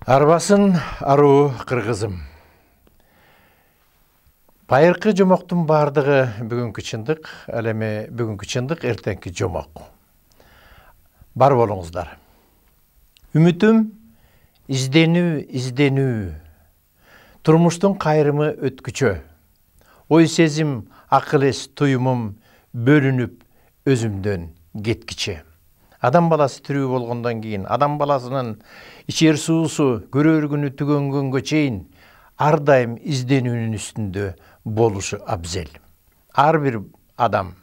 Арбасын аруу кыргызым. Байыркы жомоктун бардыгы бүгүнкү чындык, ал эми бүгүнкү чындык эртеңки жомок. Бар болуңуздар. Үмүтүм изденүү. Турмуштун кайрымы өткүчө. Ой сезим, акыл эс туюмум бөлүнүп өзүмдөн кеткиче. Адам баласы тирүү болгондон кийин, адам баласынын ичер суусу көрөр күнү түгөнгөнгө чейин ар дайым изденүүнүн үстүндө болушу абзел. Ар бир адам,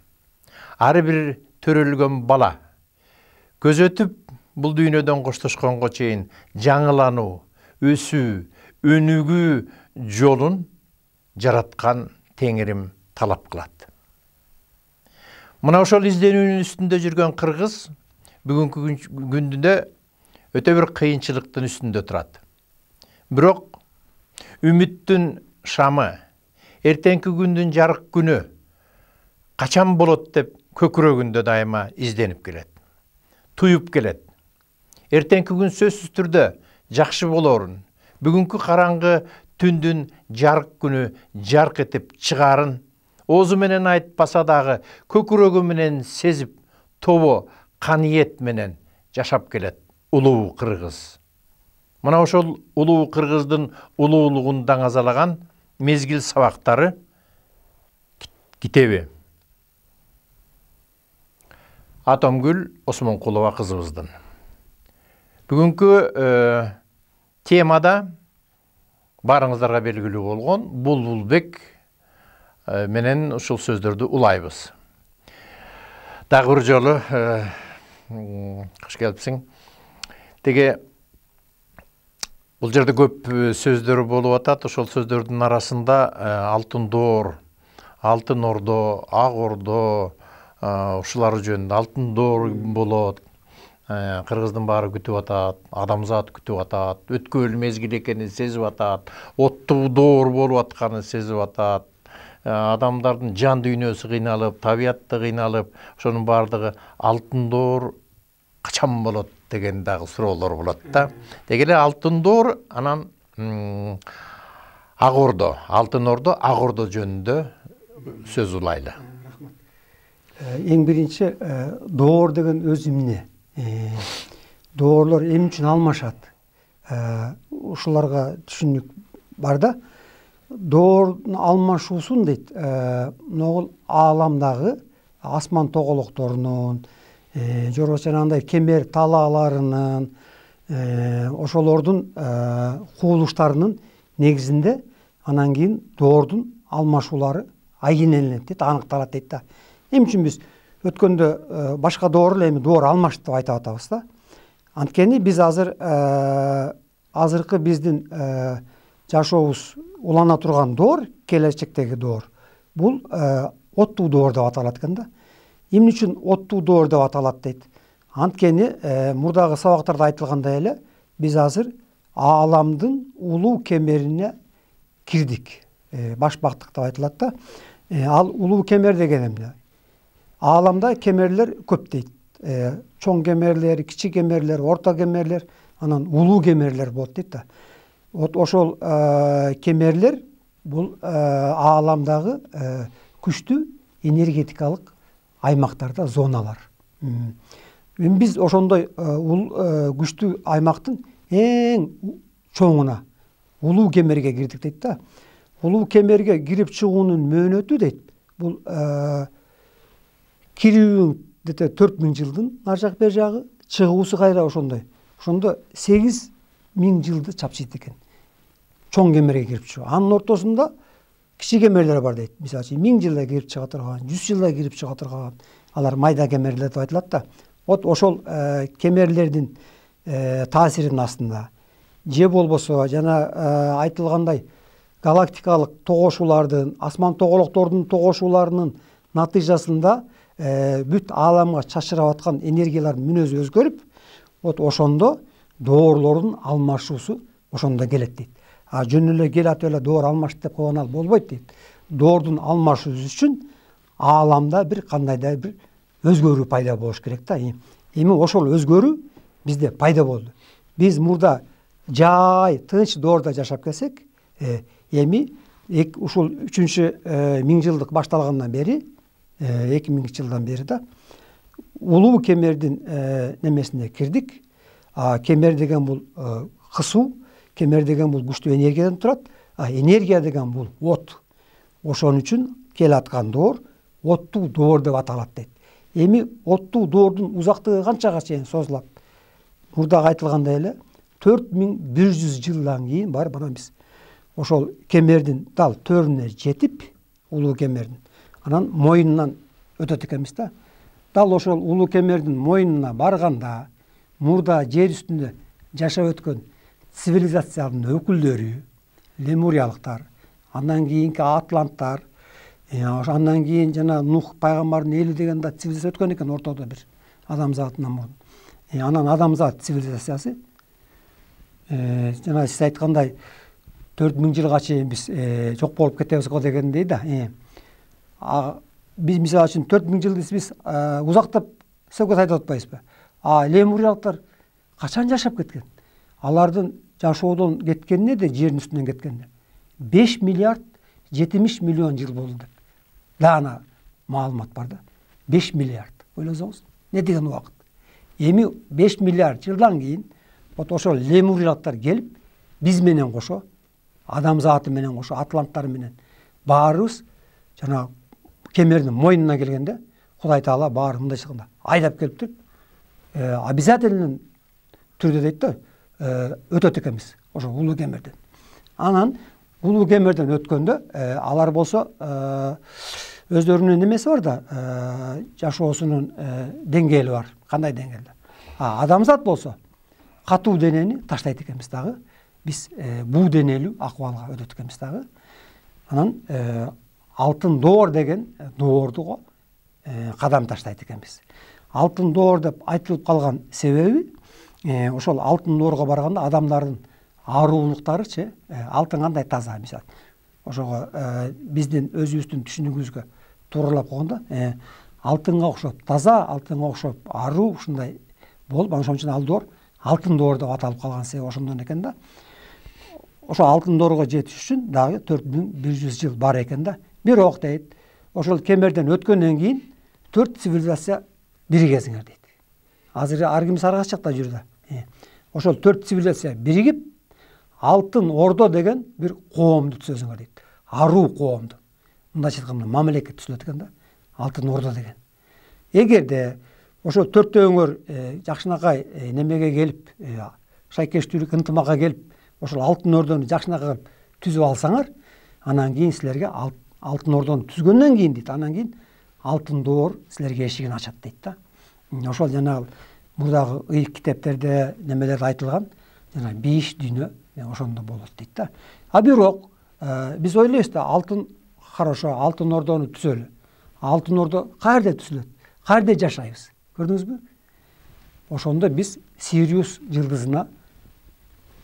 ар бир төрөлгөн бала көзөтүп бул дүйнөдөн коштошконго чейин жаңылануу, өсүү, өнүгүү жолун жараткан Теңирим талап кылат. Мына ошол изденүүнүн үстүндө жүргөн кыргыз бүгүнкү күндүндө өтө бир кыйынчылыктын үстүндө турат. Бирок үмүттүн шамы, эртеңки күндүн жарык күнү качан болот деп көкүрөгүндө дайыма изденип келет. Туюп келет. Эртеңки күн сөзсүз түрдө жакшы болорун, бүгүнкү караңгы түндүн жарык күнү жарк этип чыгарын оозу менен айтпаса дагы көкүрөгү менен сезип, тобо каниет менен жашап келет улуу кыргыз. Мына ошол улуу кыргыздын улуулугун даңазалаган мезгил сабактары китеби. Атомгүл Осмонкулова кызыбыздын. Бүгүнкү темада барыңыздарга белгилүү болгон Булбулбек менен ушул сөздөрдү улайбыз. Дагы бир жолу кыш келипсиң. Теге бул жерде көп сөздөр болуп атат. Ошол сөздөрдүн арасында Алтын Доор, Алтын Ордо, Ак Ордо ушулар жөнүндө Алтын Доор болот. Кыргыздын баары күтүп атат, адамзат күтүп атат, өткөн мезгил экенин сезип атат, оттуу доор болуп атканын сезип атат. Адамдардын жан дүйнөсү кыйналып, табиятты кыйналып, ошонун баардыгы Алтын Доор качан болот деген дагы суроолор болот да. Деги эле Алтын Доор, анан Ак Ордо, Алтын Ордо, Ак Ордо жөнүндө сөз улайлы. Эң биринчи доор деген өз эмне? Доорлор эмне үчүн алмашат? Ушуларга түшүнүк бар да. Доордун алмашуусун дейт, могул ааламдагы асман тоголокторунун, же болбосо жанагындай кемер талааларынын, ошолордун кубулуштарынын негизинде анан кийин доордун алмашуулары айгинеленет дейт, аныкталат дейт да. Эмне үчүн биз өткөндө башка доор эле эми доор алмашты деп айтып атабыз да. Анткени биз азыркы биздин жашообуз улана турган доор, келечектеги доор, бул оттуу доор деп аталат экен да. Эмне үчүн оттуу доор деп аталат дейт? Анткени мурдагы сабактарда айтылгандай эле биз азыр ааламдын улуу кемерине кирдик. Башбактык деп айтылат да. Ал улуу кемер деген эмне? Ааламда кемерлер көп дейт. Чоң кемерлер, кичи кемерлер, орто кемерлер, анан улуу кемерлер болот дейт да. Ошол кемерлер бул ааламдагы күчтүү энергетикалык аймактарда зоналар. Биз ошондой күчтүү аймактын эң чоңуна улуу кемерге кирдик дейт да. Улуу кемерге кирип чыгуунун мөөнөтү дейт. Бул кирүүң 4000 жылдын ар жак бер жагы, чыгуусу кайра ошондой. Ошондо 8000 жылды чапчыйт экен. Чоң кемерге кирип чыгуу. Анын ортосунда кичи кемерлер бар дейт. Мисалы үчүн 1000 жылда кирип чыга турган, 100 жылда кирип чыга турган, алар майда кемерлер деп айтылат да. Ошол кемерлердин таасиринин астында же болбосо жана айтылгандай галактикалык тогошуулардын, асман тоголоктордун тогошууларынын натыйжасында бүт ааламга чачырап аткан энергиялардын мүнөзү өзгөрүп, ошондо доорлордун алмашуусу ошондо келет дейт. Жөн эле келип эле доор алмашты деп койгон ал болбойт дейт. Доордун алмашуусу үчүн ааламда бир кандайдыр бир өзгөрүү пайда болуш керек да. Эми ошол өзгөрүү бизде пайда болду. Биз мурда жай тынч доордо жашап келсек, эми ушул 3-миңжылдык башталгандан бери, 2000-жылдан бери да улуу кемердин немесине кирдик. Кемер деген бул кысуу, кемер деген бул күчтүү энергиядан турат. Энергия деген бул от. Ошон үчүн келаткан доор оттуу доор деп аталат дейт. Эми оттуу доордун узактыгы канчага чейин созулат? Мурда айтылгандай эле 4100 жылдан кийин барып анан биз ошол кемердин дал төрүнө жетип, улуу кемердин анан мойнунан өтөт экенбиз да. Дал ошол улуу кемердин мойнуна барганда мурда жер үстүндө жашап өткөн цивилизациянын өкүлдөрү, лемуриялыктар, андан кийинки атланттар, андан кийин жана Нух пайгамбардын эли деген да цивилизация өткөн экен ортодо бир адамзатынан мурун. Анан адамзат цивилизациясы жана сиз айткандай 4000 жылга чейин биз жок болуп кетебиз го дегендей да. Биз мисалы үчүн 4000 жылды биз узактап сөкөт айтып атпайбызбы? Лемуриялыктар качан жашап кеткен? Алардын жашоодон кеткенине де жердин үстүнөн кеткенине 5 миллиард 70 миллион жыл болду деп. Дана маалымат бар да. 5 миллиард. Ойлосоңуз, не деген убакыт? Эми 5 миллиард жылдан кийин ошол лемуриялыктар келип, биз менен кошо, адамзаты менен кошо, атланттар менен баарыбыз жана кемердин мойнуна келгенде Кудай Таала баары мындай чыкканда айдап келип туруп, обязательно түрдө дейт да, өтөт экенбиз ошо улуу кемерден. Анан улуу кемерден өткөндө алар болсо өздөрүнүн немеси бар да, жашоосунун деңгээли бар. Кандай деңгээлде? Адамзат болсо катуу денени таштайт экенбиз дагы. Биз буу денелүү акыбалга өтөт экенбиз дагы. Анан алтын доор деген доордуго кадам таштайт экенбиз. Алтын доор деп айтылып калган себеби ошол алтын доорго барганда адамдардын ааруулуктарычы, алтын кандай таза мисалы. Ошого биздин өзүбүздүн түшүнүгүбүзгө тууралап койгондо алтынга окшоп таза, алтынга окшоп аруу ушундай болуп, ошон үчүн ал доор алтын доор деп аталып калган себеби ошондон экен да. Ошо алтын доорго жетиш үчүн дагы 4100 жыл бар экен да. Бирок дейт, ошол кемерден өткөндөн кийин 4 цивилизация биригесиңер дейт. Азыр ар ким саргаш жакта жүр да. Ошол 4 цивилизация биригип алтын ордо деген бир коомду түзөсүңөр дейт. Аруу коомду. Мындайча айтканда мамлекет түзүлөт экен да. Алтын ордо деген. Эгерде ошо төртөөңөр жакшынакай немеге келип, шайкештүүлүк ынтымакка келип, ошол алтын ордону жакшынакай түзүп алсаңар, анан кийин силерге алтын ордону түзгөндөн кийин дейт, анан кийин алтын доор силерге эшигин ачат дейт да. Ошол жанагы мурдагы ыйык китептерде немелер айтылган, жана бейиш дүйнө ошондо болот дейт да. Бирок биз ойлойбуз да, алтын хорошо, алтын ордону түзөлү. Алтын ордо каерде түзүлөт? Каерде жашайбыз? Көрдүңүзбү? Ошондо биз Сириус жылдызына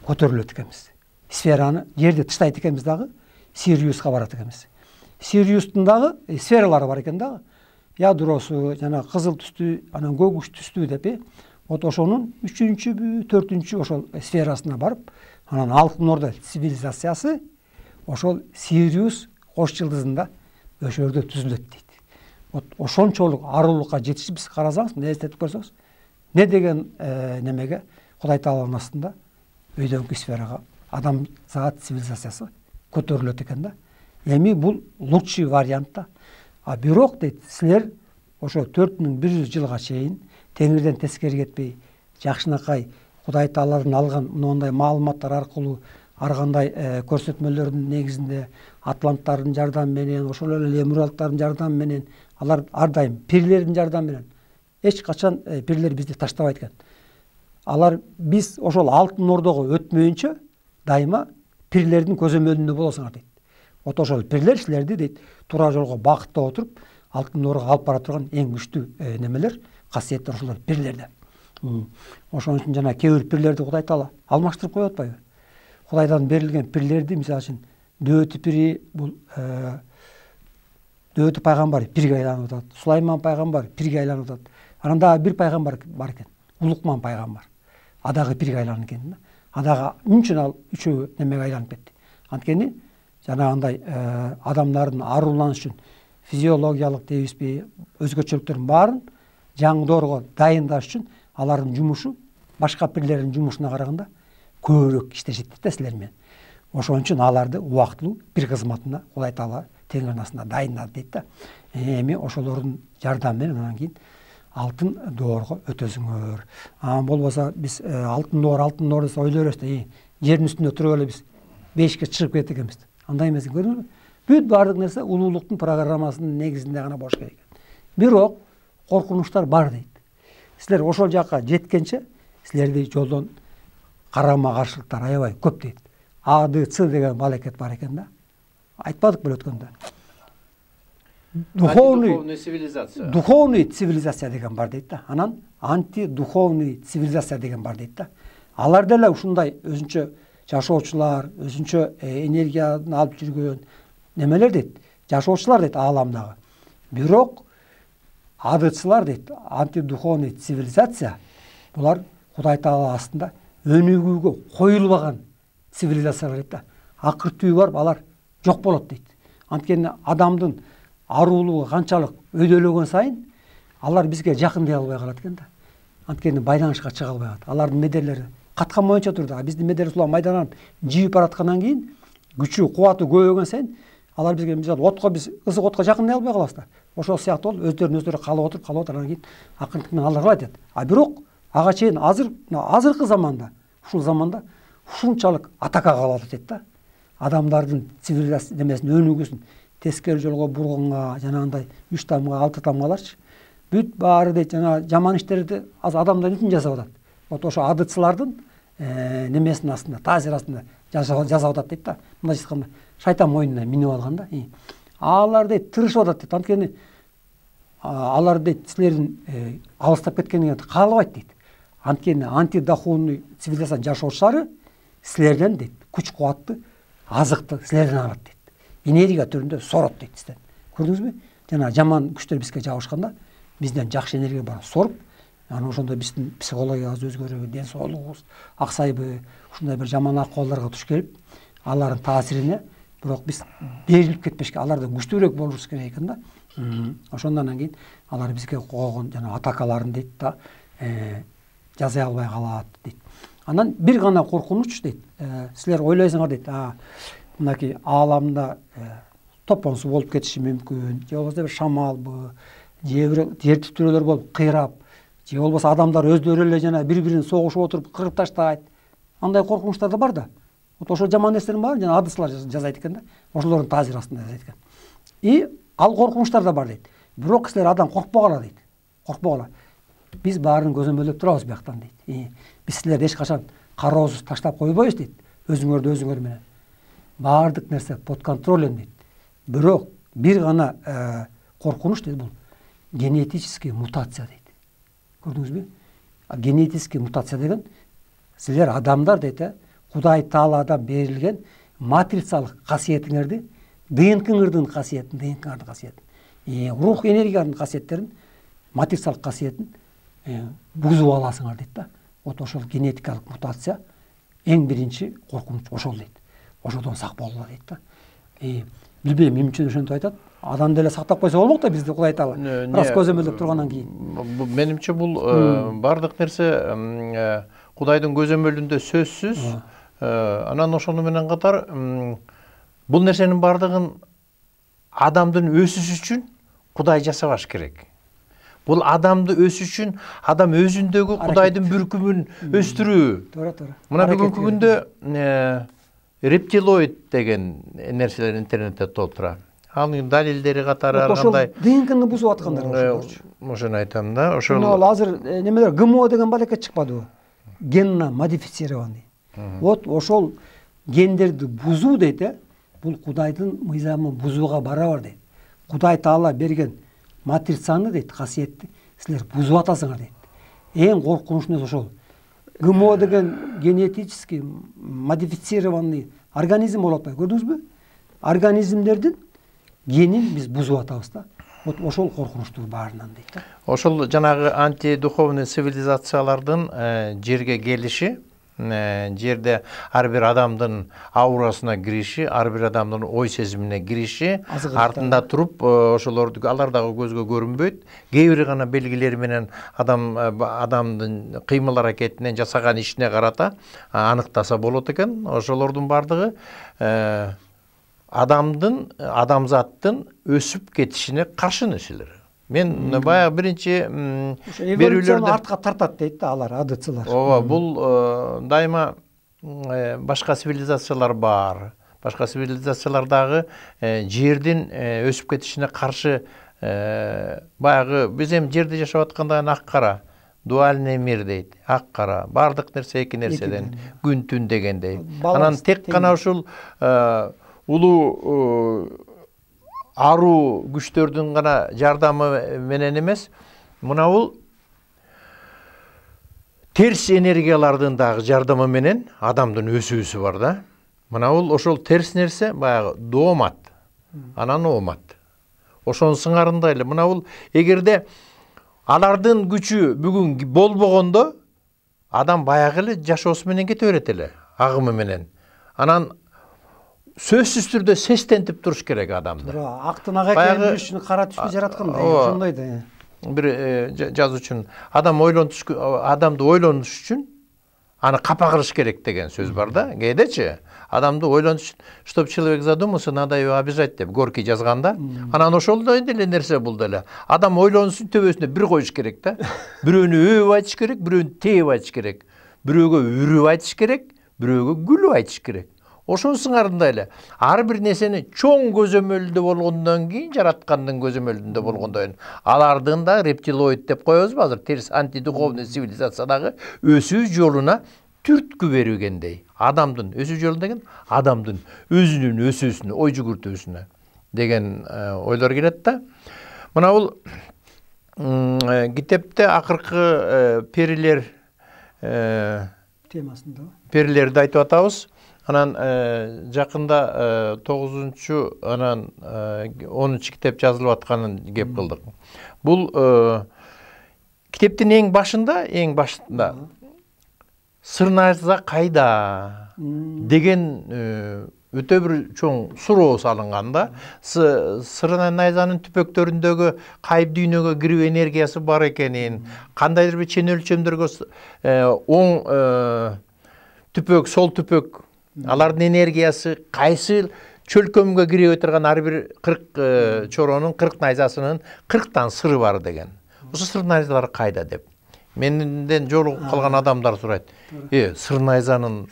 көтөрүлөт экенбиз. Сфераны жерде таштайт экенбиз дагы, Сириуска барат экенбиз. Сириустун дагы сфералары бар экен дагы. Ядросу, жана кызыл түстүү, анан көгүш түстүү деп, ошонун 3-бү, 4-чү ошол сферасына барып, анан алтын ордо цивилизациясы ошол Сириус кош жылдызында өшөрдө түзүлөт дейт. Ошончолук арулукка жетишип биз карасаңыз, эстетип көрсөңүз, не деген немеге Кудай Тааланын астында өйдөнкү сферага адамзат цивилизациясы көтөрүлөт экен да. Эми бул лучший вариант да. Бирок дейт, силер ошо 4100 жылга чейин теңирден тескери кетпей, жакшынакай Кудай Тааладан алган мындай маалыматтар аркылуу ар кандай көрсөтмөлөрдүн негизинде атланттардын жардамы менен, ошол эле лемуриялыктардын жардамы менен, алар ар дайым пирлердин жардамы менен эч качан пирлер бизди таштабайт экен. Алар биз ошол алтын ордого өтмөйүнчө дайыма пирлердин көзөмөлүндө болосуңар дейт. Ошол пирлер силерди дейт туура жолго багыттап отуруп, алтын ордого алып бара турган эң күчтүү немелер, касиеттер ошолор пирлерде. Ошон үчүн жана кээ бир пирлерди Кудай Таала алмаштырып коюп атпайбы? Кудайдан берилген пирлерди, мисалы үчүн Дөөтү пири бул Дөөтү пайгамбар пирге айланып атат, Сулайман пайгамбар пирге айланып атат. Анан дагы бир пайгамбар бар экен, Улукман пайгамбар. Адагы пирге айланып экен. Адага мүмкүн ал үчөө немеге айланып кетти. Анткени жанагындай адамдардын аруланыш үчүн физиологиялык дейбизби, өзгөчөлүктөрдүн баарын жаңдоорго дайындаш үчүн алардын жумушу башка пирлердин жумушуна караганда көбүрөөк иштешет да силер менен. Ошон үчүн аларды убактылуу бир кызматына Кудай Таала Теңирдин астында дайындады дейт да. Эми ошолордун жардамы менен анан кийин алтын доорго өтөсүңөр. Болбосо биз алтын доор десе ойлой беребиз да, жердин үстүндө туруп эле биз бешикке чыгып кетет экенбиз. Андай эмес, көрдүңүзбү? Бүт баардык нерсе улуулуктун программасынын негизинде гана болуш керек экен. Бирок коркунучтар бар дейт. Силер ошол жакка жеткенче силерди жолдон карама каршылыктар аябай көп дейт. АДЦ деген балекет бар экен да. Айтпадык беле өткөндө. Духовный цивилизация деген бар дейт да. Анан антидуховный цивилизация деген бар дейт да. Алар деле ушундай өзүнчө жашоочулар, өзүнчө энергияны алып жүргөн немелер дейт. Жашоочулар дейт ааламдагы. Бирок АДЦлар дейт, антидуховный цивилизация, булар Кудай Таала астында өнүгүүгө коюлбаган цивилизациялар дейт да. Акыр түбү барып алар жок болот дейт. Анткени адамдын аруулугу канчалык өйдөлөгөн сайын алар бизге жакындай албай калат экен да. Анткени байланышка чыга албай калат. Алардын медерлери каткан боюнча турду. Биздин медер сулар майдананып жийип бараткандан кийин күчү, кубаты көбөйгөн сайын алар бизге мисалы отко биз ысык отко жакындай албай калабыз да. Ошол сыяктуу болуп өздөрү калып отуруп анан кийин акырындык менен алар калат эт. Бирок ага чейин азыркы заманда, ушул заманда ушунчалык атакага калат дейт да. Адамдардын цивилизация немесин өнүгүүсүн тескери жолго бурганга, жанагындай 3 тамга, 6 тамгаларчы бүт баары дейт, жана жаман иштерди аз адамдар үчүн жасап атат. Вот ошо адыцлардын немесинин астында, таасир астында жасап атат дейт да. Мындайча айтканда, шайтан мойнуна минип алган да. Алар дейт тырышып атат дейт. Анткени алар дейт силердин алыстап кеткениңерди каалабайт дейт. Анткени антидуховный цивилизациянын жашоочулары силерден дейт күч кубатты, азыкты силерден алат дейт. Энергия түрүндө сорот дейт сизден. Көрдүңүзбү? Жана жаман күчтөр бизге жабышканда бизден жакшы энергия бар соруп, анан ошондо биздин психологиябыз өзгөрүп, ден соолугубуз аксайбы, ушундай бир жаман акыбалдарга туш келип, алардын таасирине бирок биз берилип кетпешке, алардан күчтүүрөөк болушубуз керек экен да. Ошондон кийин алар бизге койгон жана атакаларын дейт да, жаза албай калат дейт. Анан бир гана коркунуч дейт. Силер ойлойсуңар дейт, мынакей ааламда топон суу болуп кетиши мүмкүн, же болбосо бир шамалбы, же бир жер титирөөлөр болуп кыйрап, же болбосо адамдар өздөрү эле жана бири-бирин согушуп отуруп кырып таштайт. Андай коркунучтар да бар да. Вот ошол жаман нерсенин баарын жана адыслар жазайт экен да. Ошолордун таасир астында жазайт экен. И ал коркунучтар да бар дейт. Бирок силер адам коркпогула дейт. Коркпогула. Биз баарын көзөмөлдөп турабыз бияктан дейт. Биз силерди эч качан кароосуз таштап койбойбуз дейт. Өзүңөрдү өзүңөр менен. Баардык нерсе под контролем дейт. Бирок бир гана коркунуч дейт, бул генетический мутация дейт. Көрдүңүзбү? Генетический мутация деген силер адамдар дейт, Кудай Тааладан берилген матрицалык касиетиңерди, ДНК-ңардын касиетин, рух энергиянын касиеттерин, матрицалык касиетин бузуп аласыңар дейт да. Вот ошол генетикалык мутация эң биринчи коркунуч ошол дейт. Ошодон сак болгула дейт да. Билбейм, эмне ошентип айтат. Адам деле сактап койсо болмок да бизди Кудай Таала. Раз көзөмөлдөп тургандан кийин. Менимче бул бардык нерсе Кудайдын көзөмөлүндө сөзсүз. Анан ошону менен катар бул нерсенин бардыгын адамдын өсүшү үчүн Кудай жасабаш керек. Бул адамды өсүш үчүн адам өзүндөгү Кудайдын бүркүмүн өстүрүү. Туура. Мына бүгүнкү күндө рептилоид деген нерселер интернетте толуп тура. Анын далилдери катары ар кандай ДНКны бузуп аткандар. Ошону айтам да. Ошол азыр немелер ГМО деген балекет чыкпадыбы? Генно модифицированный. Вот ошол гендерди бузуу дейт, бул Кудайдын мыйзамын бузууга барабар дейт. Кудай Таала берген матрицаны дейт, касиетти силер бузуп атасыңар дейт. Эң коркунучу ошол. ГМО деген генетически модифицированный организм болуп атпайбы, көрдүңүзбү? Организмдердин генин биз бузуп атабыз да. Вот ошол коркунучтур баарынан дейт да. Ошол жанагы антидуховный цивилизациялардын жерге келиши жерде ар бир адамдын аурасына кириши, ар бир адамдын ой сезимине кириши, артында туруп ошолорду алар дагы көзгө көрүнбөйт. Кээ бир гана белгилери менен адамдын кыймыл аракетинен жасаган ишине карата аныктаса болот экен. Ошолордун бардыгы адамзаттын өсүп кетишине каршы нерселер. Мен баягы биринчи эволюцияны артка тартат дейт да алар, АДЦлар. Ооба, бул дайыма башка цивилизациялар бар. Башка цивилизациялар дагы жердин өсүп кетишине каршы баягы биз эми жерде жашап атканда ак кара, дуальный мир дейт. Ак кара, бардык нерсе эки нерседен, күн түн дегендей. Анан тек гана ушул улуу аруу күчтөрдүн гана жардамы менен эмес, мына бул терс энергиялардын дагы жардамы менен адамдын өсүүсү бар да. Мына бул ошол терс нерсе баягы доомат, анан оомат. Ошонун сыңарында эле мына бул эгерде алардын күчү бүгүн болбогондо адам баягы эле жашоосу менен кете берет эле, агымы менен. Анан сөзсүз түрдө сестентип туруш керек адамды. Актын ак экенин үчүн кара түскө жараткандай, ошондой да. Бир жазуучун адамды ойлонуш үчүн аны капа кылыш керек деген сөз бар да. Кээдечи адамды ойлонуш, чтоб человек задумался, надо его обижать деп Горький жазганда. Анан ошолдой деле нерсе бул деле. Адам ойлонуштун төбөсүнө бир коюш керек да. Бирөөнү өөп айтыш керек, бирөөнү тээп айтыш керек. Бирөөгө үрүп айтыш керек, бирөөгө күлүп айтыш керек. Ошонун сыңарында эле ар бир нерсени чоң көзөмөлдө болгондон кийин, жараткандын көзөмөлүндө болгондон кийин алардын да рептилоид деп коебузбу азыр, терс антидуховный цивилизациядагы өсүү жолуна түрткү берилгендей. Адамдын өсүү жолу деген адамдын өзүнүн өсүүсүнө, ой жүгүртүүсүнө деген ойлор келет да. Мына бул китепте акыркы перилер темасында перилерди айтып атабыз. Анан жакында 9-чу анан 10-чу китеп жазылып атканын кеп кылдык. Бул китептин эң башында сырнайза кайда деген өтө бир чоң суроо салынган да. Сырнайзанын түпөктөрүндөгү кайып дүйнөгө кирүү энергиясы бар экенин, кандайдыр бир чен өлчөмдөргө оң түпөк, сол түпөк, алардын энергиясы кайсы чөлкөмгө кире турган ар бир 40 чоронун 40 найзасынын 40тан сыры бар деген. Ошо сыр найзалар кайда деп. Менден жолугуп калган адамдар сурайт. Сыр найзанын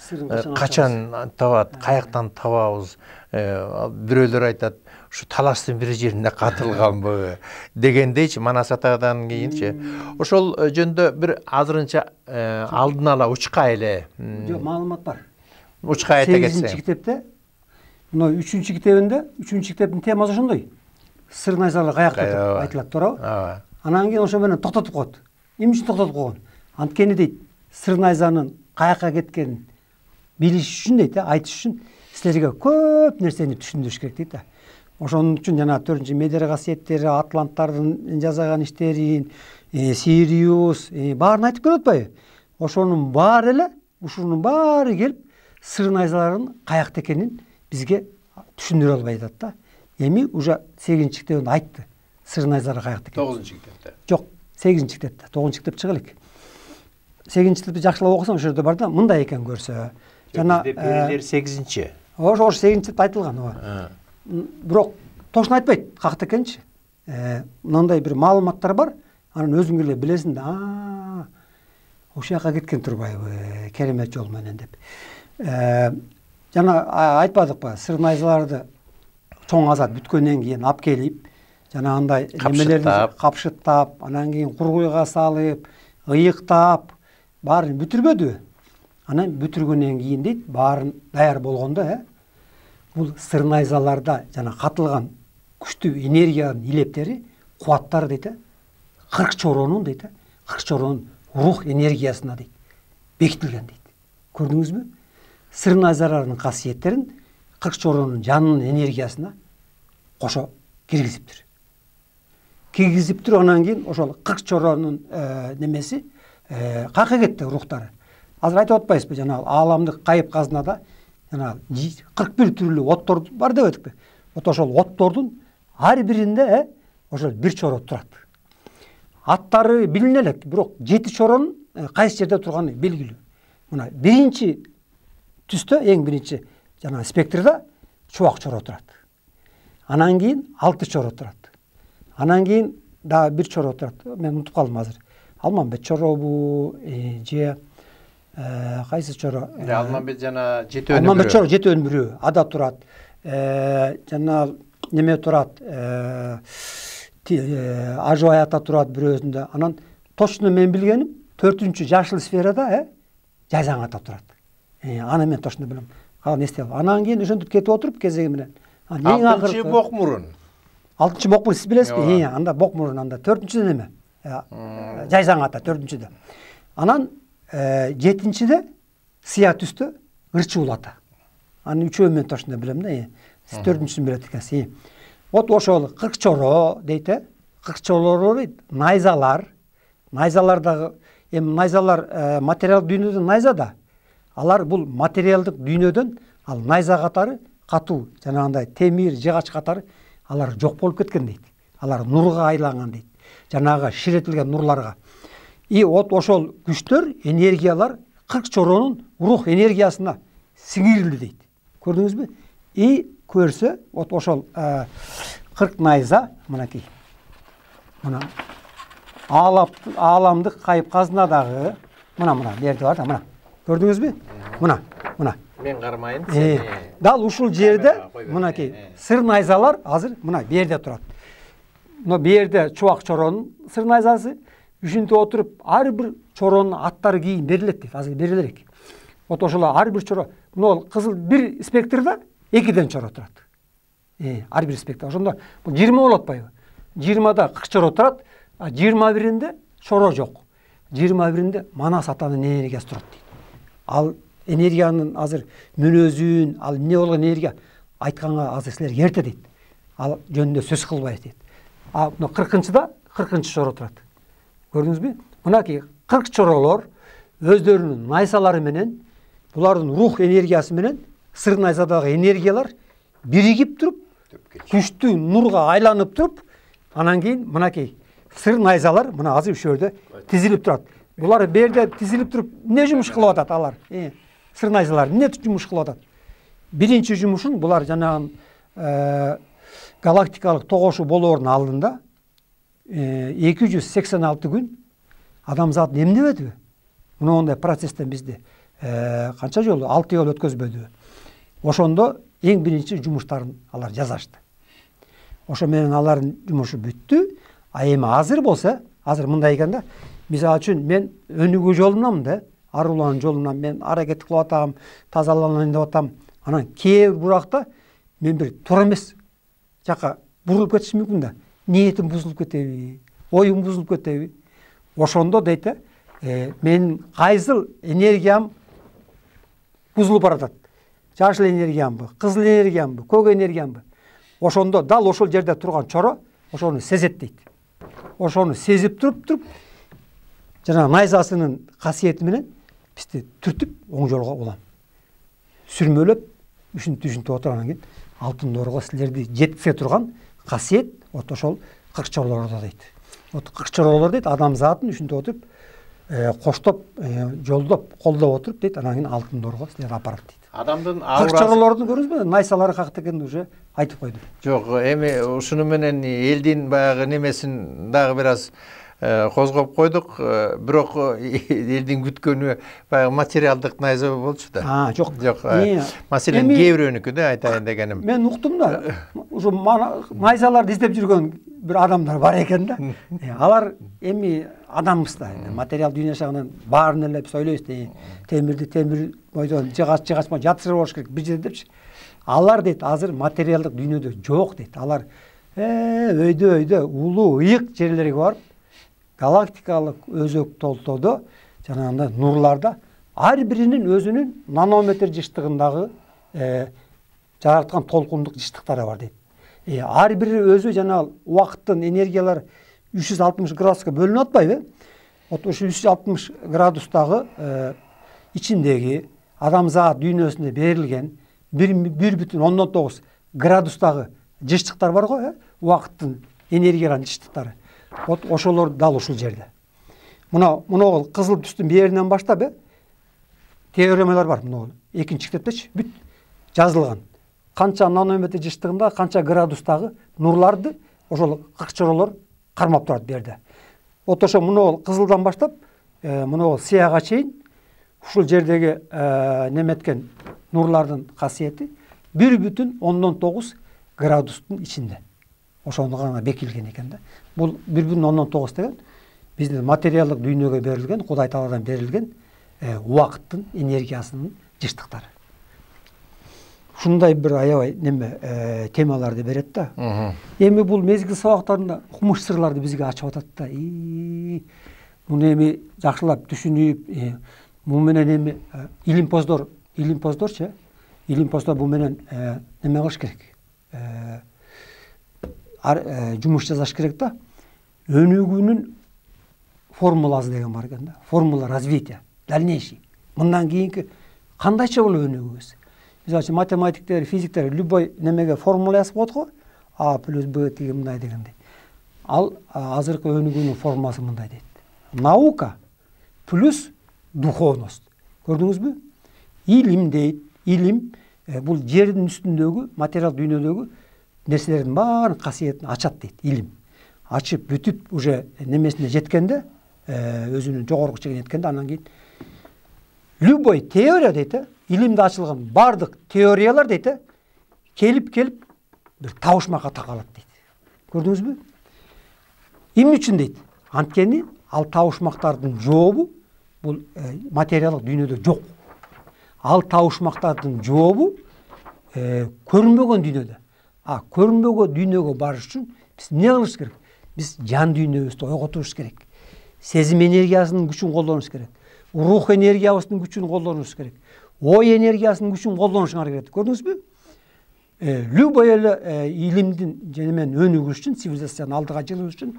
качан табат, каяктан табабыз? Бирөөлөр айтат, ушу таластын бир жерине катылганбы дегендейчи, Манас атадан кийинчи. Ошол жөндө бир азырынча алдын ала учка эле маалымат бар. Учка айта кетсең. 8-чи китепте, мына 3-чү китебинде, 3-чү китептин темасы ошондой. Сыр найзалар каякта деп айтылат, туурабы? Анан кийин ошо менен токтотуп коет. Эмне үчүн токтотуп койгон? Анткени дейт, сыр найзанын каякка кеткенин билиш үчүн дейт, айтыш үчүн силерге көп нерсени түшүндүрүш керек дейт. Ошон үчүн жана 4-чү медер касиеттери, атланттардын жасаган иштерин, Сириус, баарын айтып берип атпайбы? Ошонун баары эле, ушунун баары келип сыр найзаларын каякта экенин бизге түшүндүрө албай атат да. Эми уже 8-чи китебинде айтты. Сыр найзалары каякта экен. 9-чу китепте. Жок, 8-чи китепте. 9-чу китеп чыга элек. 8-чи китепти жакшылап окусаң, ошол жерде бар да, мындай экен көрсө. Жана перилер 8-чи. Ошо 8-чи китепте айтылган, ооба. Бирок точно айтпайт, каякта экенчи. Мындай бир маалыматтар бар, анан өзүң эле билесиң да, ошол жака кеткен турбайбы, керемет жол менен деп. Жана айтпадыкпы, сыр найзаларды чоң азат бүткөндөн кийин алып келип, жана андай немелерди капшыттап, анан кийин кургуйга салып, ыйыктап, баарын бүтүрбөдү. Анан бүтүргөндөн кийин дейт, баарын даяр болгондо, бул сыр найзаларда жана катылган күчтүү энергиянын илептери, кубаттары дейт, 40 чоронун дейт, 40 чоронун рух энергиясына дейт, бекитилген дейт. Көрдүңүзбү? Сыр найзаларынын касиеттерин 40 чоронун жанынын энергиясына кошо киргизиптир. Анан кийин ошол 40 чоронун немеси каяка кетти рухтары. азыр айтып атпайсызбы жанагы ааламдык кайып казынада жанагы 41 түрлүү оттор бар деп өттүкпү. Ошол оттордун ар биринде ошол бир чоро турат. Аттары билине элек, бирок 7 чоронун кайсы жерде турганы белгилүү. Мына биринчи түстө, эң биринчи жанагы спектрде чубак чоро турат. Анан кийин 6 чоро турат. Анан кийин дагы бир чоро турат. Мен унутуп калдым азыр. Алмамбет чоробу же кайсы чоро? Алмамбет жана жетөөнүн бирөө. Алмамбет чоро жетөөнүн бирөө. Ада турат. Жана неме турат? Ажыбай ата турат бирөөсүндө. Анан точно мен билгеним 4-чү жашыл сферада Жайзаң ата турат. Аны мен точно билем. Калган эстей албайм. Анан кийин ошентип кетип отуруп кезеги менен. 6-чы Бокмурун. 6-чы Бокмурун сиз билесизби? Анда Бокмурун, анда 4-чүдө неме? Жайзаң ата 4-чүдө. Анан 7-чиде сыя түстө Ырчуул ата. Анын 3-өө мен точно билем да. Сиз 4-чүсүн билет экенсиз. Вот ошол 40 чоро дейт. 40 чоролор дейт. Найзалар. Найзалардагы найзалар материалдык дүйнөдөн найза да. Алар бул материалдык дүйнөдөн ал найза катары катуу, жанагындай темир, жыгач катары алар жок болуп кеткен дейт. Алар нурга айланган дейт. Жанагы ширетилген нурларга. Вот ошол күчтөр, энергиялар 40 чоронун рух энергиясына сиңирилди дейт. Көрдүңүзбү? Көрсө, вот ошол 40 найза, мынакей. Мына ааламдык кайып казынадагы мына жерде бар да, мына. Көрдүңүзбү? Мына. Мен кармайын. Дал ушул жерде мынакей сыр найзалар азыр мына бу жерде турат. Мына бу жерде чубак чоронун сыр найзасы үшүнтүп отуруп, ар бир чоронун аттары кийин берилет дейт. Азыр берилерек. Вот ошол ар бир чоро, мына кызыл бир спектрде 2ден чоро турат. Ар бир спектр. Ошондо бул 20 болот атпайбы? 20да 40 чоро турат, а 21-inde чоро жок. 21-inde Манас атанын энергиясы турат дейт. Ал энергиянын азыр мүнөзүн, ал эмне болгон энергия айтканга азыр силер эрте дейт. Ал жөнүндө сөз кылбайбыз дейт. А мына 40-да 40 чоро турат. Көрдүңүзбү? Мынакей 40 чоролор өздөрүнүн найзалары менен, булардын рух энергиясы менен сыр найзадагы энергиялар биригип туруп, күчтүү нурга айланып туруп, анан кийин мынакей сыр найзалар мына азыр ушул жерде тизилип турат. Булар бу жерде тизилип туруп, эмне жумуш кылып атат алар? Сыр найзалар эмне жумуш кылып атат? Биринчи жумушун булар жанагы галактикалык тогошуу болоордун алдында 286 күн адамзат эмнебедиби? Мындай процесстен бизди канча жолу 6 жолу өткөзбөдүбү? Ошондо эң биринчи жумуштарын алар жасашты. Ошо менен алардын жумушу бүттү. А эми азыр болсо, азыр мындай экен да. Мисалы үчүн мен өнүгүү жолунамын да, арулануу жолунан мен аракет кылып атам, тазаланайын деп атам. Анан кээ бир буракта мен бир туура эмес жака бурулуп кетишим мүмкүн да. Ниетим бузулуп кетеби, оюм бузулуп кетеби. Ошондо дейт, менин кайсыл энергиям бузулуп баратат. Жашыл энергиямбы, кызыл энергиямбы, көк энергиямбы. Ошондо дал ошол жерде турган чоро ошону сезет дейт. Ошону сезип туруп, жана найзасынын касиети менен бизди түртүп оң жолго улам. Сүрмөлөп, үшүнтүп отургандан кийин алтын доорго силерди жеткизе турган касиет вот ошол 40 чоролордо дейт. Вот 40 чоролор дейт, адамзатын үшүнтүп отуруп, коштоп, жолдоп, колдоп отуруп дейт, анан кийин алтын доорго силерди апарат дейт. Адамдын аурасы чоролордун көрүңүзбү? Найсалары какты экенин уже айтып койду. Жок, эми ушуну менен элдин баягы немесин дагы бир аз козгоп койдук, бирок элдин күткөнү баягы материалдык найза болчу да. Жок. Маселен кээ-бирөөнүкү да айтайын дегеним. Мен уктум да. Ушу найзаларды издеп жүргөн бир адамдар бар экен да. Алар эми адамбыз да. Материал дүйнө жагынан баарын эле биз ойлойбуз да. Темирди темир бойдон жыгач жатырып болуш керек бир жерде депчи. Алар дейт азыр материалдык дүйнөдө жок дейт. Алар өйдө улуу ыйык жерлерге барып галактикалык өзөк толтоодо жанагындай нурларда ар биринин өзүнүн нанометр жыштыгындагы жараткан толкундук жыштыктары бар дейт. Ар бири өзү жанагы убакыттын энергиялары 360 градуска бөлүнүп атпайбы? Вот ошо 360 градустагы içindегі адамзат дүйнөсүнө берилген 1,9 градустагы жыштыктар бар го, убакыттын энергиядан жыштыктары. Вот ошолор дал ушул жерде. Мына кызыл түстүн беринен баштап теоремалар бар. Мына экинчи китептечи бүт жазылган. Канча нанометр жыштыгында, канча градустагы нурларды ошол кырчыролор кармап турат берди. Вот ошо мына кызылдан баштап, мына сыяга чейин ушул жердеги неметкен нурлардын касиети 1,9 градустун ичинде. Ошону гана бекилген экен да. Бул 1,9 деген биздин материалдык дүйнөгө берилген, Кудай Тааладан берилген убакыттын энергиясынын жыштыктары. Ушундай бир аябай темаларды берет да. Эми бул мезгил сабактарында кумуш сырларды бизге ачып атат да. Муну эми жакшылап түшүнүп, бул менен илимпоздорчу, илимпоздор бул менен неме кылыш керек? Жумуш жасаш керек да. Өнүгүүнүн формуласы деген бар экен да. Формула развития, дальнейший. Мындан кийинки кандайча болуп өнүгүүбүз? Мисалы үчүн математиктер, физиктер любой немеге формула жазып коет го. А плюс Б деген мындай дегендей. Ал азыркы өнүгүүнүн формуласы мындай дейт. Наука плюс духовность. Көрдүңүзбү? Илим дейт. Илим бул жердин үстүндөгү, материал дүйнөдөгү нерселердин баарын касиетин ачат дейт. Илим. Ачып бүтүп уже немесине жеткенде, өзүнүн жогорку чегине жеткенде, анан кийин любой теория дейт, илимде ачылган бардык теориялар дейт, келип бир табышмакка такалат дейт. Көрдүңүзбү? Эмне үчүн дейт? Анткени ал табышмактардын жообу бул материалдык дүйнөдө жок. Ал табышмактардын жообу көрүнбөгөн дүйнөдө. Көрүнбөгөн дүйнөгө барыш үчүн биз эмне кылыш керек? Биз жан дүйнөбүздү ойготуш керек. Сезим энергиясынын күчүн колдонуш керек. Рух энергиясынын күчүн колдонуш керек. Ой энергиясынын күчүн колдонушуңар керек. Көрдүңүзбү? Любой эле илимдин менен өнүгүш үчүн, цивилизациянын алдыга жылыш үчүн,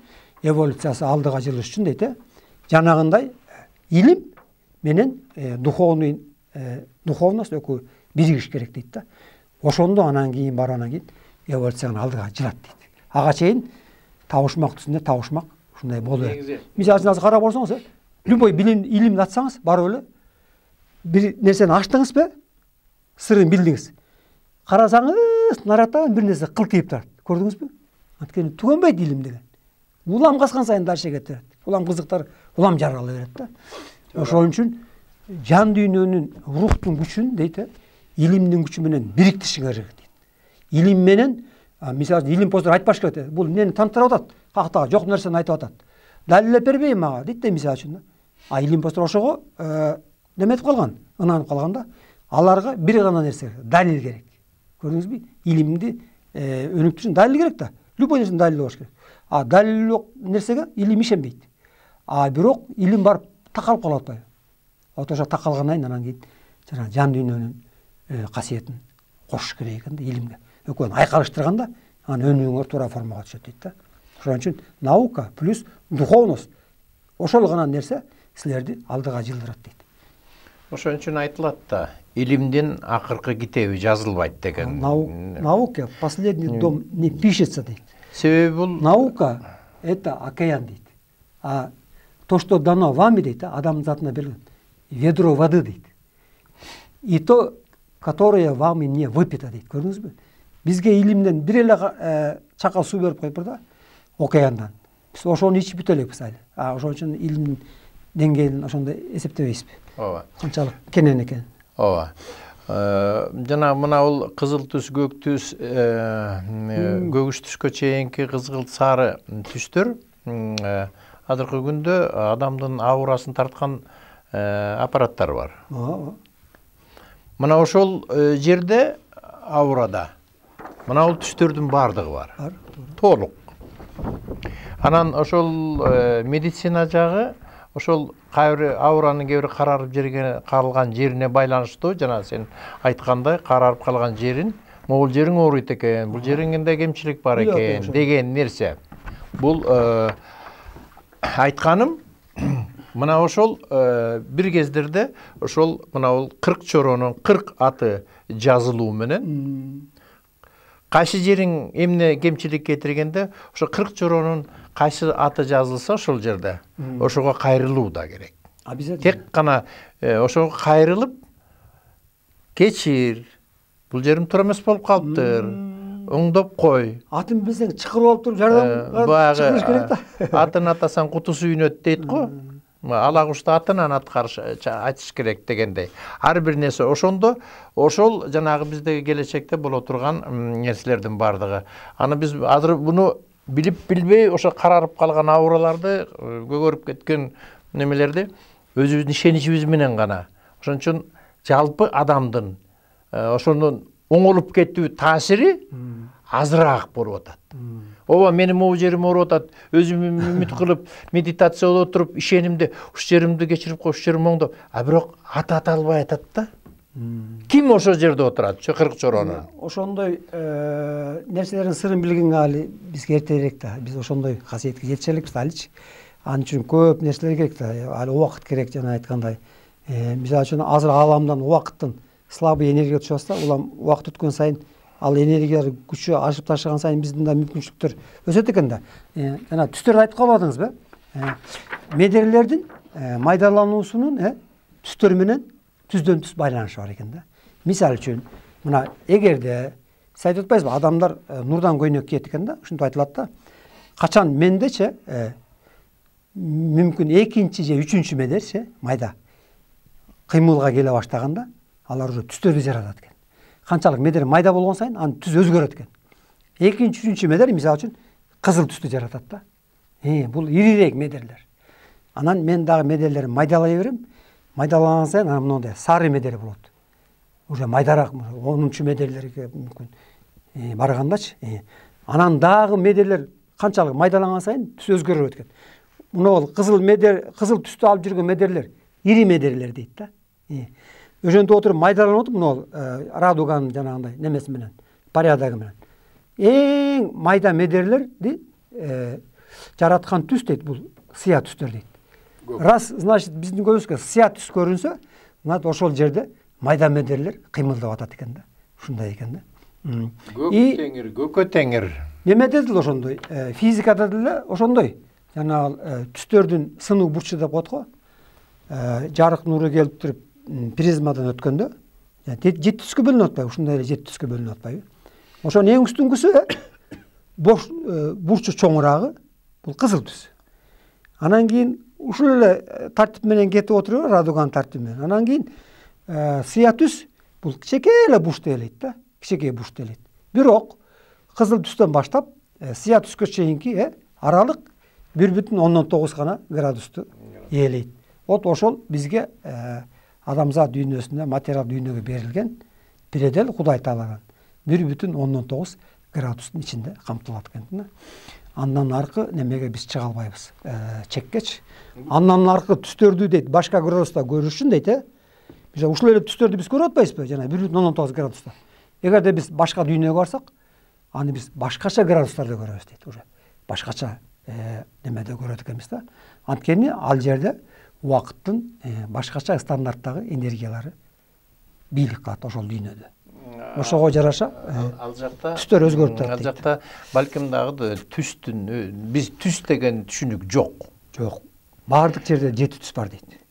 эволюциясы алдыга жылыш үчүн дейт, жанагындай илим менен духовность экөө биригиш керек дейт да. Ошондо анан кийин эволюциянын алдыга жылат дейт. Ага чейин табышмак үстүндө табышмак ушундай болуп берет. Мисалы үчүн карап көрсөңүз, любой илимди ачсаңыз, барып эле бир нерсени ачтыңызбы? Сырын билдиңиз. Карасаңыз, нараттан бир нерсе кылтыйып турат. Көрдүңүзбү? Анткени түгөнбөйт илим деген. Улам каскан сайын дальше кетет. Улам кызыктар, улам жарала берет да. Ошол үчүн жан дүйнөнүн рухтун күчүн дейт, илимдин күчү менен бириктиришиңер керек дейт. Илим менен, мисалы илимпоздор айтпаш керек. Бул эмнени тантырап атат? Кактагы жок нерсени айтып атат. Далилдеп бербейм мага дейт да, мисалы үчүн. Илимпоздор ошого неметип калган, ынанып калган да. Аларга бир гана нерсе керек, далил керек. Көрдүңүзбү? Илимди өнүктүрүшүн далил керек да. Любой нерсени далил болуш керек. Далил жок нерсеге илим ишенбейт. Бирок илим барып такалып калып атпайбы? Ошо такалгандан анан кийин жан дүйнөнүн касиетин кошуш керек экен да илимге. Экөөнү айкалыштырганда анан өнүгүүңөр туура формага түшөт дейт да. Ошон үчүн наука плюс духовность ошол гана нерсе силерди алдыга жылдырат дейт. Ошон үчүн айтылат да, илимдин акыркы китеби жазылбайт деген. Наука последний дом не пишется дейт. Себеби бул наука это океан дейт. А то, что дано вами дейт, адам затына берилген ведро воды дейт. И то, которое вами не выпито дейт. Көрдүңүзбү? Бизге илимден бир эле чакал суу берип коюптур да, океандан. Биз ошону ичип бүтө элекпиз али. Ошон үчүн илимдин деңгээлин ошондой эсептебейсизби? Ооба. Канчалык кенен экен. Ооба. Жана мына бул кызыл түс, көк түс, көгүш түскө чейинки кызгылт сары түстөр азыркы күндө адамдын аурасын тарткан аппараттар бар. Мына ошол жерде аурада мына бул түстөрдүн бардыгы бар. Толук. Анан ошол медицина жагы ошол ауранын кээ бир карарып жерге калган жерине байланыштуу, жана сен айткандай карарып калган жерин, могул жериң ооруйт экен, бул жериңде кемчилик бар экен деген нерсе. Бул айтканым, Мына ошол бир кездерде ошол мына 40 чоронун 40 аты жазылуу менен кайсы жериң эмне кемчилик кетиргенде ошо 40 чоронун кайсы аты жазылса ошол жерде ошого кайрылуу да керек. Обязательно. Тек гана ошого кайрылып кечир. Бул жерим туура эмес болуп калыптыр. Оңдоп кой. Атын билсең чыкырып алып туруп жардам чыкырыш керек да. Атын атасаң куту сүйүнөт дейт го. Ала кушты атынан аткарыш айтыш керек дегендей. Ар бир нерсе ошондо ошол жанагы биздеги келечекте боло турган нерселердин бардыгы. Аны биз азыр буну билип билбей ошо карарып калган аураларды, көгөрүп кеткен немелерди өзүбүздүн ишеничибиз менен гана. Ошон үчүн жалпы адамдын ошонун оңолуп кетүү таасири азыраак болуп атат. Ооба менин могу жерим ооруп атат. Өзүм үмүт кылып медитацияда отуруп ишенимди, уш жеримди кечирип коюш жерим оңдоп, бирок ата албай атат да. Ким ошол жерде отурат? 40 чоронун. Ошондой нерселердин сырын билген али бизге эртерээк да. Биз ошондой касиетке жетише элекпиз аличы. Анын үчүн көп нерселер керек да. Али убакыт керек жана айткандай. Мисалы үчүн азыр ааламдан убакыттын слабый энергия түшүп атса, улам убакыт өткөн сайын ал энергиялар күчү ашып ташыган сайын биздин да мүмкүнчүлүктөр өсөт экен да. Жана түстөрдү айтып калбадыңызбы? Медерлердин майдалануусунун түстөр менен түздөн түз байланышы бар экен да. Мисалы үчүн, мына эгерде сиз айтып атпайсызбы, адамдар нурдан көйнөк кийет экен да, ушинтип айтылат да. Качан мендечи мүмкүн экинчи же үчүнчү медерчи майда кыймылга келе баштаганда алар уже түстөрдү жаратат экен. Канчалык медер майда болгон сайын анын түз өзгөрөт экен. Экинчи, үчүнчү медер мисалы үчүн кызыл түстү жаратат да. Бул ирирээк медерлер. Анан мен дагы медерлерди майдалай берем. Майдалаган сайын анан мындай сары медер болот. Уже майдараак 10-чу медерлерге мүмкүн баргандачы. Анан дагы медерлер канчалык майдалаган сайын түс өзгөрүп экен. Мына кызыл медер, кызыл түстү алып жүргөн медерлер ири медерлер дейт да. Ошентип отуруп майдаланып отуруп мына радуганын жанагындай немеси менен, порядогу менен. Эң майда медерлерди жараткан түс дейт, бул сыя түстөр дейт. Раз, значит, биздин көзүбүзгө сыя түс көрүнсө, мына ошол жерде майда медерлер кыймылдап атат экен да. Ушундай экен да. Көккө теңир. Немеде деле ошондой, физикада деле ошондой. Жана түстөрдүн сынуу бурчу деп коет го. Жарык нуру келип туруп призмадан өткөндө жети түскө бөлүнүп атпайбы? Ушундай эле жети түскө бөлүнүп атпайбы? Ошонун эң үстүңкүсү бош бурчу чоңурагы бул кызыл түс. Анан кийин ушул эле тартип менен кетип отуруп радуган тартиби менен. Анан кийин сыя түс бул кичекей эле буш делейт да, кичекей буш делейт. Бирок кызыл түстөн баштап сыя түскө чейинки аралык 1,9 гана градусту ээлейт. Вот ошол бизге адамзат дүйнөсүндө, материал дүйнөгө берилген предел Кудай Тааланын 1,9 градустун ичинде камтылат экен. Андан аркы немеге биз чыга албайбыз. Чеккечи. Андан аркы түстөрдү дейт, башка градуста көрүш үчүн дейт, Мисалы ушул эле түстөрдү биз көрүп атпайбызбы? Жана 1,9 градуста. Эгерде биз башка дүйнөгө барсак, аны биз башкача градустарда көрөбүз дейт уже. Башкача немеде көрөт экенбиз да. Анткени ал жерде убакыттын башкача стандарттагы энергиялары бийлик кылат ошол дүйнөдө. Ошого жараша ал жакта түстөр өзгөрүп турат. Ал жакта балким дагы түстүн биз түс деген түшүнүк жок. Жок. Бардык жерде жети түс бар дейт.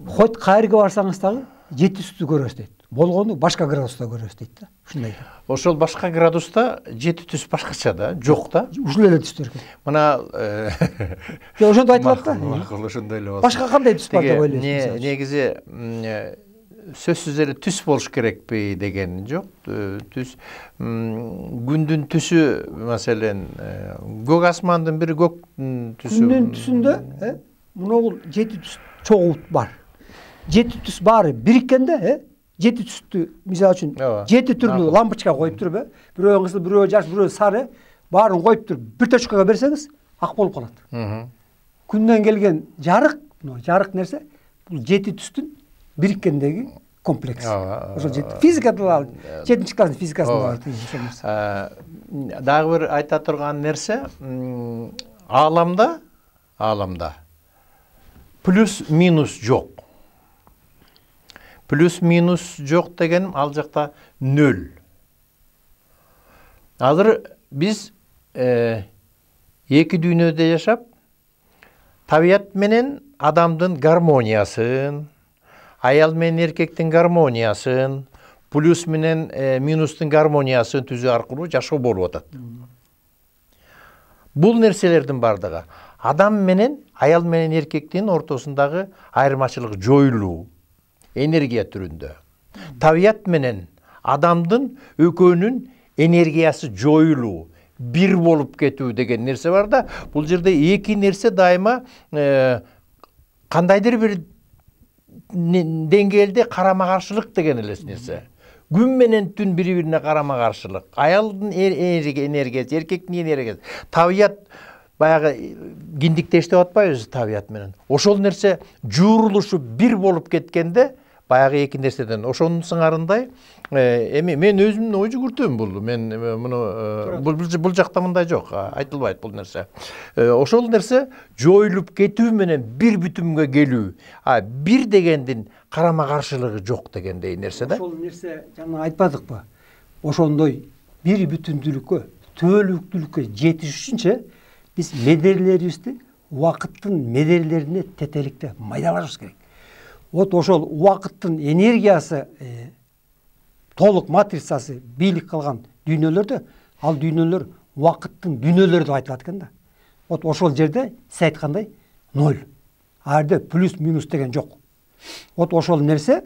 Хоть кайерге барсаңыз дагы жети түстү көрөсүз дейт. Болгону башка градуста көрөсүз дейт да. Ушундай. Ошол башка градуста жети түс башкача да, жок да. Ушул эле түстөр экен. Мына ошондой айтылат да. Макул ошондой эле болсун. Башка кандай түс бар деп ойлойсуз? Негизи сөзсүз эле түс болуш керекпи деген жок. Түс күндүн түсү, маселен, көк асмандын бири көк түсү. Күндүн түсүндө мунул жети түс чогуу бар. Жети түс баары бириккенде, жети түстү мисалы үчүн жети түрлүү лампочка коюп туруп, бирөө кызыл, бирөө жаш, бирөө сары, баарын коюп туруп, бир точкага берсеңиз, ак болуп калат. Күндөн келген жарык, жарык нерсе бул жети түстүн бириккендеги комплекс. Ошо физикада 7-класс физикасында бар. Дагы бир айта турган нерсе, ааламда плюс минус жоқ. Плюс минус жоқ дегенім ал жақта нөл. Азыр біз екі дүйнөдө жашап, табият менен адамдын гармониясын, аял менен эркектин гармониясын, плюс менен минустун гармониясын түзүү аркылуу жашоо болуп атат. Бул нерселердин бардыгы адам менен аял менен эркектин ортосундагы айырмачылык жоюлуу энергия түрүндө. Табият менен адамдын экөөнүн энергиясы жоюлуу, бир болуп кетүү деген нерсе бар да, бул жерде эки нерсе дайыма кандайдыр бир деңгээлде карама каршылык деген эле нерсе. Күн менен түн бири-бирине карама каршылык. Аялдын энергиясы, эркектин энергиясы. Табият баягы киндиктештеп атпайбыз табият менен. Ошол нерсе жуурулушуп бир болуп кеткенде баягы эки нерседен ошонун сыңарындай мен өзүмдүн ой жүгүртүүм бул. Мен муну бул жакта мындай жок, айтылбайт бул нерсе. Ошол нерсе жоюлуп кетүү менен бир бүтүмгө келүү. Бир дегендин карама каршылыгы жок дегендей нерсе да. Ошол нерсе жана айтпадыкпы? Ошондой бир бүтүндүүлүккө, түбөлүктүүлүккө жетиш үчүнчө биз медерелерибизди убакыттын медерелерине тетеликте майдалашыбыз керек. Вот ошол убакыттын энергиясы толук матрицасы бийлик кылган дүйнөлөрдө, ал дүйнөлөр убакыттын дүйнөлөрү деп айтылат экен да. Вот ошол жерде сиз айткандай ноль. Ал жерде плюс минус деген жок. Вот ошол нерсе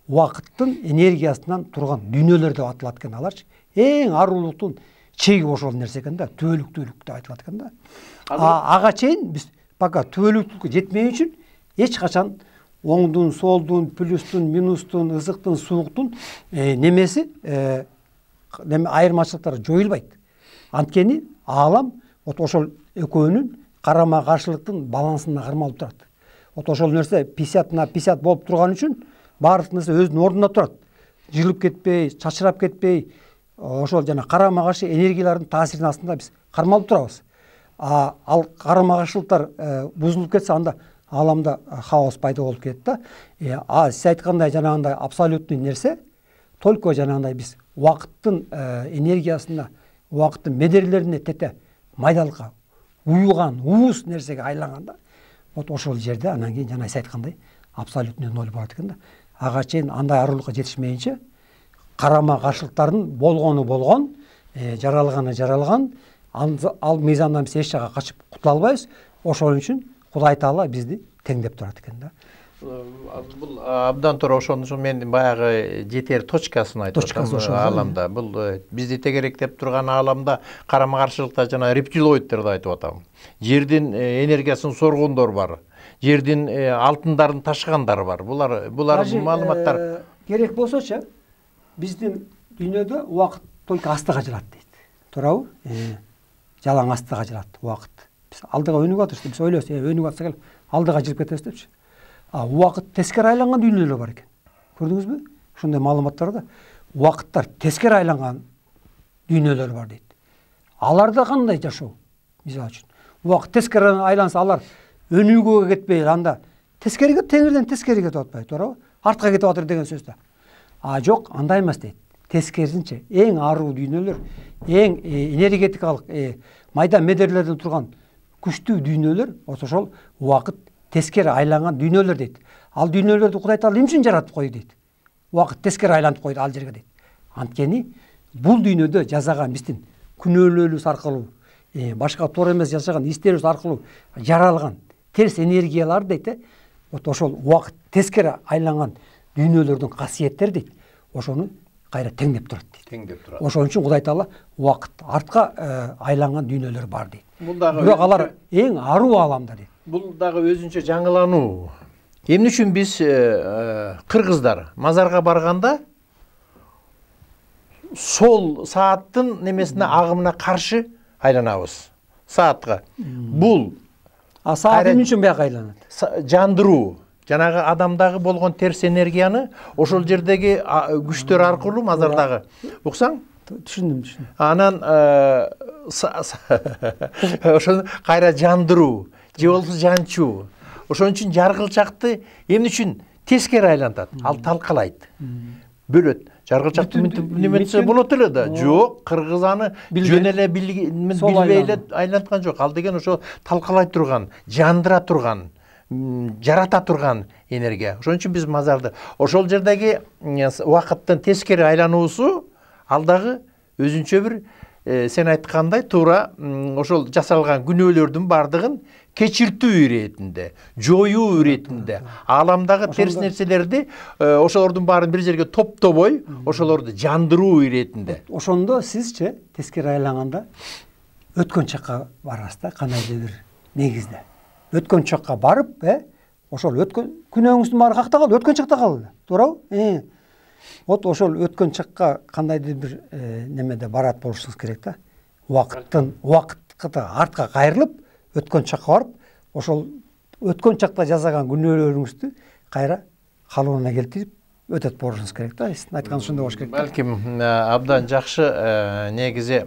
убакыттын энергиясынан турган дүйнөлөр деп аталат экен аларчы. Эң арулуктун чеги ошол нерсе экен да, түбөлүктүүлүк деп айтылат экен да. Ага чейин биз пока түбөлүктүүлүккө жетмей үчүн эч качан оңдун, солдун, плюстун, минустун, ызыктын, сууктун немеси айырмачылыктары жоюлбайт. Анткени аалам вот ошол экөөнүн карама каршылыктын балансына кармалып турат. Вот ошол нерсе 50-50 болуп турган үчүн баардык нерсе өзүнүн ордунда турат. Жылып кетпей, чачырап кетпей, ошол жана карама каршы энергиялардын таасиринин астында биз кармалып турабыз. Ал карама каршылыктар бузулуп кетсе, анда ааламда хаос пайда болуп кетет да. Сиз айткандай жанагындай абсолютный нерсе только жанагындай биз убакыттын энергиясына, убакыттын медерлерине тете майдалыкка уюган, уус нерсеге айланганда, вот ошол жерде анан кийин жана сиз айткандай абсолютный ноль болот экен да. Ага чейин андай арулукка жетишмейинче карама каршылыктардын болгону болгон, жаралганы жаралган, ал мыйзамдан биз эч жакка качып кутула албайбыз. Ошол үчүн Кудай Таала бизди теңдеп турат экен да. Бул абдан туура ошону мен баягы жетер точкасын айтып атам ааламда. Бул бизди тегеректеп турган ааламда карама каршылыкта жана рептилоидтерди айтып атам. Жердин энергиясын соргондор бар. Жердин алтындарын ташыгандар бар. Булар маалыматтар керек болсочу биздин дүйнөдө убакыт только астыга жылат дейт. Туурабы? Жалаң астыга жылат убакыт. Биз алдыга өнүгүп атабыз, биз ойлойбуз, өнүгүп атса келип алдыга жылып кетебиз депчи. Убакыт тескери айланган дүйнөлөр бар экен. Көрдүңүзбү? Ошондой маалыматтар да. Убакыттар тескери айланган дүйнөлөр бар дейт. Аларда кандай жашоо? Мисалы үчүн, убакыт тескери айланса, алар өнүгүүгө кетпей, анда тескериге, теңирден тескериге кетип атпайбы, туурабы? Артка кетип атыр деген сөз да. Жок, андай эмес дейт. Тескерисинче, эң аруу дүйнөлөр, эң энергетикалык майда медерлерден турган күчтүү дүйнөлөр ошол убакыт тескери айланган дүйнөлөр дейт. Ал дүйнөлөрдү Кудай Таала эмне үчүн жаратып койду дейт. Убакыт тескери айлантып койду ал жерге дейт. Анткени бул дүйнөдө жасаган биздин күнөөлөрүбүз аркылуу, башка туура эмес жасаган истерибиз аркылуу жаралган терс энергиялар дейт. Вот ошол убакыт тескери айланган дүйнөлөрдүн касиеттери дейт. Ошону кайра теңдеп турат дейт. Теңдеп турат. Ошон үчүн Кудай Таала убакыт артка айланган дүйнөлөр бар дейт. Бирок алар эң аруу ааламда дейт. Бул дагы өзүнчө жаңылануу. Эмне үчүн биз кыргыздар мазарга барганда сол сааттын немесине агымына каршы айланабыз. Саатка. Бул саат эмне үчүн бияка айланат? Жандыруу. Жанагы адамдагы болгон терс энергияны ошол жердеги күчтөр аркылуу мазардагы. Уксаң? Түшүндүм. Анан ошону кайра жандыруу, же болбосо жанчуу. ошон үчүн жаргылчакты эмне үчүн тескери айлантат, ал талкалайт, бөлөт. Жаргылчактын неметсе болот эле да. Жок, кыргыз аны жөн эле билбей эле айланткан жок. Ал деген ошо талкалай турган, жандыра турган, жарата турган энергия. Ошон үчүн биз мазарды ошол жердеги убакыттын тескери айлануусу ал дагы өзүнчө бир сен айткандай туура ошол жасалган күнөөлөрдүн бардыгын кечиртүү иретинде, жоюу иретинде, ааламдагы терс нерселерди ошолордун баарын бир жерге топтобой, ошолорду жандыруу иретинде. Ошондо сизче тескери айланганда өткөн чакка барасыз да, кандайдыр бир негизде. Өткөн чакка барып, ошол өткөн күнөөңүздүн баары какта калды, өткөн чакта калды. Туурабы? Вот ошол өткөн чакка кандайдыр бир немеде барат болушуңуз керек да. Убакытты артка кайрылып, өткөн чакка барып, ошол өткөн чакта жасаган күнөөлөрүңүздү кайра калыбына келтирип өтөт болушуңуз керек да. Сиздин айтканыңыз ошондой болуш керек. Балким абдан жакшы негизи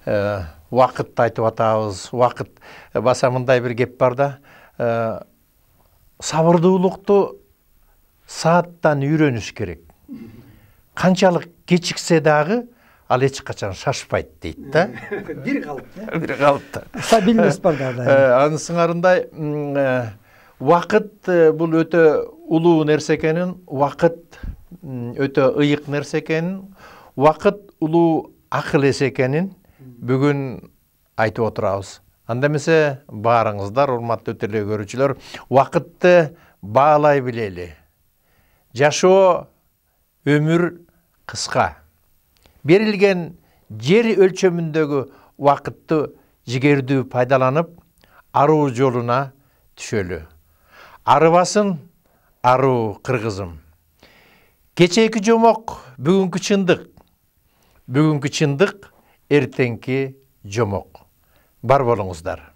убакытты айтып атабыз. Убакыт баса мындай бир кеп бар да. Сабырдуулукту сааттан үйрөнүш керек. Канчалык кечиксе дагы ал эч качан шашпайт дейт да. Бир калып, бир калыпта. Стабильность бар да. Анын сыңарындай убакыт бул өтө улуу нерсе экенин, убакыт өтө ыйык нерсе экенин, убакыт улуу акыл эс экенин бүгүн айтып отурабыз. Анда эмесе баарыңыздар, урматтуу теле көрүүчүлөр, убакытты баалай билели. Жашоо өмүр кыска. Берилген жер өлчөмүндөгү убакытты жигердүү пайдаланып, аруу жолуна түшөлү. Арыбасын аруу кыргызым. Кечээки жомок бүгүнкү чындык. Бүгүнкү чындык эртеңки жомок. Бар болуңуздар.